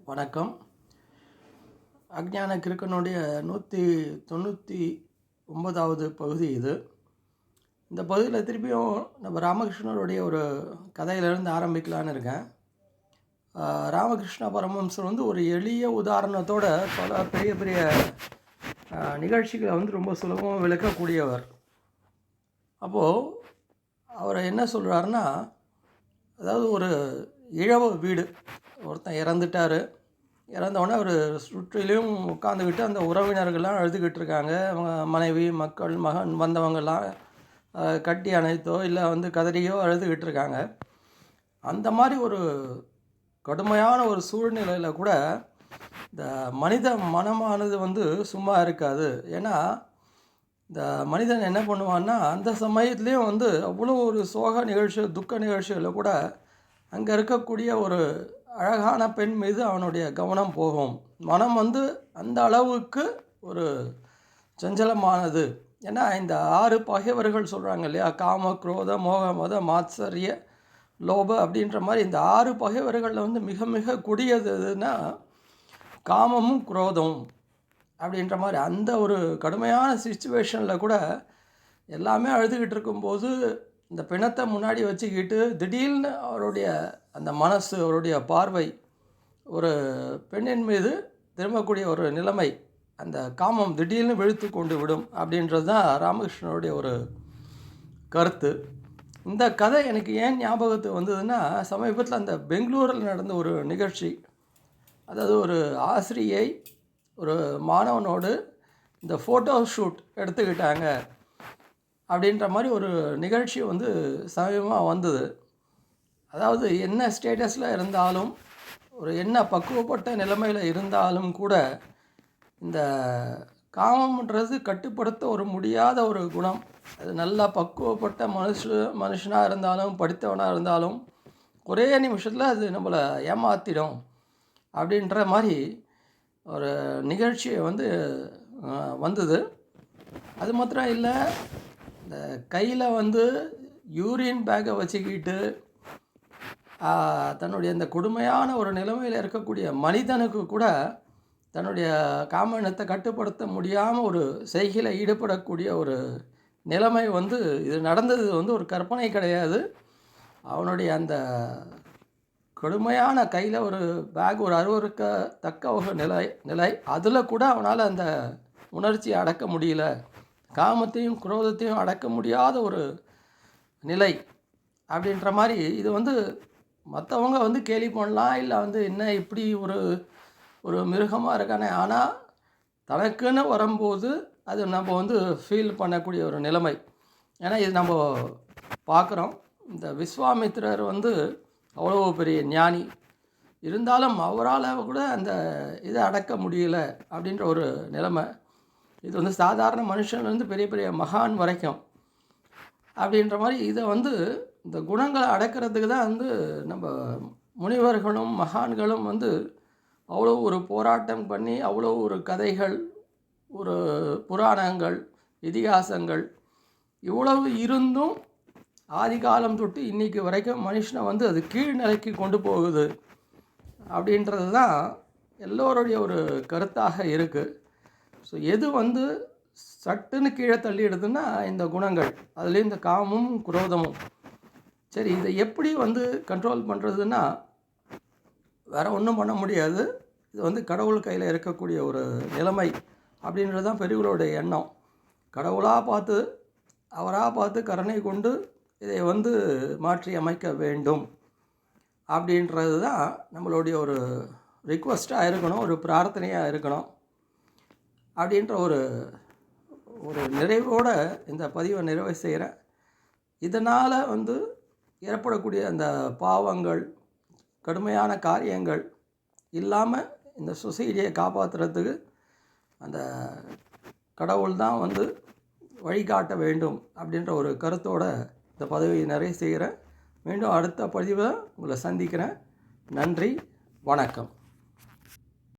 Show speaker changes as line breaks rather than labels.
வணக்கம். அஞ்ஞான கிறுக்கனுடைய 199வது பகுதி இது. இந்த பகுதியில் திருப்பியும் நம்ம ராமகிருஷ்ணருடைய ஒரு கதையிலேருந்து ஆரம்பிக்கலான்னு இருக்கேன். ராமகிருஷ்ண பரமஹம்சர் ஒரு எளிய உதாரணத்தோட பல பெரிய பெரிய நிகழ்ச்சிகளை ரொம்ப சுலபமாக விளக்கக்கூடியவர். அப்போது அவர் என்ன சொல்கிறாருன்னா, அதாவது ஒரு இழவு வீடு, ஒருத்தன் இறந்துட்டார். இறந்தவுடனே அவர் சுற்றிலையும் உட்காந்துக்கிட்டு அந்த உறவினர்கள்லாம் அழுதுகிட்டு இருக்காங்க. அவங்க மனைவி, மக்கள், மகன் வந்தவங்கெல்லாம் கட்டி அணைத்தோ இல்லை கதறியோ அழுதுகிட்டு இருக்காங்க. அந்த மாதிரி ஒரு கடுமையான ஒரு சூழ்நிலையில் கூட இந்த மனித மனமானது சும்மா இருக்காது. ஏன்னா இந்த மனிதன் என்ன பண்ணுவான்னா, அந்த சமயத்துலேயும் அவ்வளோ ஒரு சோக நிகழ்ச்சி, துக்க நிகழ்ச்சிகளில் கூட அங்கே இருக்கக்கூடிய ஒரு அழகான பெண் மீது அவனுடைய கவனம் போகும். மனம் அந்த அளவுக்கு ஒரு சஞ்சலமானது. ஏன்னா இந்த 6 பகைவர்கள் சொல்கிறாங்க இல்லையா, காம, குரோத, மோக, மத, மாத்சரிய, லோப அப்படின்ற மாதிரி இந்த 6 பகைவர்களில் மிக மிக கொடியதுன்னா காமமும் குரோதமும் அப்படின்ற மாதிரி. அந்த ஒரு கடுமையான சிச்சுவேஷனில் கூட எல்லாமே அழுதுகிட்டு இருக்கும்போது இந்த பிணத்தை முன்னாடி வச்சுக்கிட்டு திடீர்னு அவருடைய அந்த மனசு, அவருடைய பார்வை ஒரு பெண்ணின் மீது திரும்பக்கூடிய ஒரு நிலைமை, அந்த காமம் திடீர்னு விழுத்து கொண்டு விடும் அப்படின்றது தான் ராமகிருஷ்ணனுடைய ஒரு கருத்து. இந்த கதை எனக்கு ஏன் ஞாபகத்துக்கு வந்ததுன்னா, சமீபத்தில் அந்த பெங்களூரில் நடந்த ஒரு நிகழ்ச்சி. அதாவது ஒரு ஆசிரியை ஒரு மாணவனோடு இந்த ஃபோட்டோ ஷூட் எடுத்துக்கிட்டாங்க அப்படின்ற மாதிரி ஒரு நிகழ்ச்சி சமீபமாக வந்தது. அதாவது என்ன ஸ்டேட்டஸில் இருந்தாலும், ஒரு என்ன பக்குவப்பட்ட நிலைமையில் இருந்தாலும் கூட இந்த காமம்ன்றது கட்டுப்படுத்த ஒரு முடியாத ஒரு குணம். அது நல்லா பக்குவப்பட்ட மனுஷனாக இருந்தாலும், படித்தவனாக இருந்தாலும் ஒரே நிமிஷத்தில் அது நம்மளை ஏமாற்றிடும் அப்படின்ற மாதிரி ஒரு நிகழ்ச்சி வந்தது. அது மாத்திரம் இல்லை, இந்த கையில் யூரின் பேக்கை வச்சுக்கிட்டு தன்னுடைய இந்த கொடுமையான ஒரு நிலைமையில் இருக்கக்கூடிய மனிதனுக்கு கூட தன்னுடைய காமனத்தை கட்டுப்படுத்த முடியாமல் ஒரு செய்கையில் ஈடுபடக்கூடிய ஒரு நிலைமை இது நடந்தது ஒரு கற்பனை கிடையாது. அவனுடைய அந்த கடுமையான கையில் ஒரு பேக், ஒரு அருவருக்கத்தக்க ஒரு நிலை அதில் கூட அவனால் அந்த உணர்ச்சியை அடக்க முடியல, காமத்தையும் குரோதத்தையும் அடக்க முடியாத ஒரு நிலை அப்படின்ற மாதிரி. இது மற்றவங்க கேலி பண்ணலாம், இல்லை என்ன இப்படி ஒரு மிருகமாக இருக்கானே, ஆனால் தனக்குன்னு வரும்போது அது நம்ம ஃபீல் பண்ணக்கூடிய ஒரு நிலைமை. ஏன்னா இது நம்ம பார்க்குறோம். இந்த விஸ்வாமித்திரர் அவ்வளோ பெரிய ஞானி, இருந்தாலும் அவரால் கூட அந்த இதை அடக்க முடியல அப்படின்ற ஒரு நிலைமை. இது சாதாரண மனுஷன் பெரிய பெரிய மகான் வரைக்கும் அப்படின்ற மாதிரி. இதை இந்த குணங்களை அடக்கிறதுக்கு தான் நம்ம முனிவர்களும் மகான்களும் அவ்வளோ ஒரு போராட்டம் பண்ணி, அவ்வளோ ஒரு கதைகள், ஒரு புராணங்கள், இதிகாசங்கள் இவ்வளவு இருந்தும் ஆதி காலம் தொட்டு இன்றைக்கி வரைக்கும் மனுஷனை அது கீழ்நிலைக்கு கொண்டு போகுது அப்படின்றது தான் எல்லோருடைய ஒரு கருத்தாக இருக்குது. ஸோ எது சட்டுன்னு கீழே தள்ளிடுதுன்னா இந்த குணங்கள், அதுலேயும் இந்த காமமும் குரோதமும். சரி, இதை எப்படி கண்ட்ரோல் பண்ணுறதுன்னா வேறு ஒன்றும் பண்ண முடியாது. இது கடவுள் கையில் இருக்கக்கூடிய ஒரு நிலைமை அப்படின்றது தான் பெரியவர்களுடைய எண்ணம். கடவுளாக பார்த்து, அவராக பார்த்து கருணை கொண்டு இதை மாற்றி அமைக்க வேண்டும் அப்படின்றது தான் நம்மளுடைய ஒரு ரிக்வெஸ்ட்டாக இருக்கணும், ஒரு பிரார்த்தனையாக இருக்கணும். அப்படின்ற ஒரு நிறைவோடு இந்த பதிவை நிறைவு செய்கிறேன். இதனால் ஏற்படக்கூடிய அந்த பாவங்கள், கடுமையான காரியங்கள் இல்லாமல் இந்த சொசைட்டியை காப்பாற்றுறதுக்கு அந்த கடவுள் தான் வழிகாட்ட வேண்டும் அப்படின்ற ஒரு கருத்தோடு இந்த பதவியை நிறைவு செய்கிறேன். மீண்டும் அடுத்த பதிவை உங்களை சந்திக்கிறேன். நன்றி, வணக்கம்.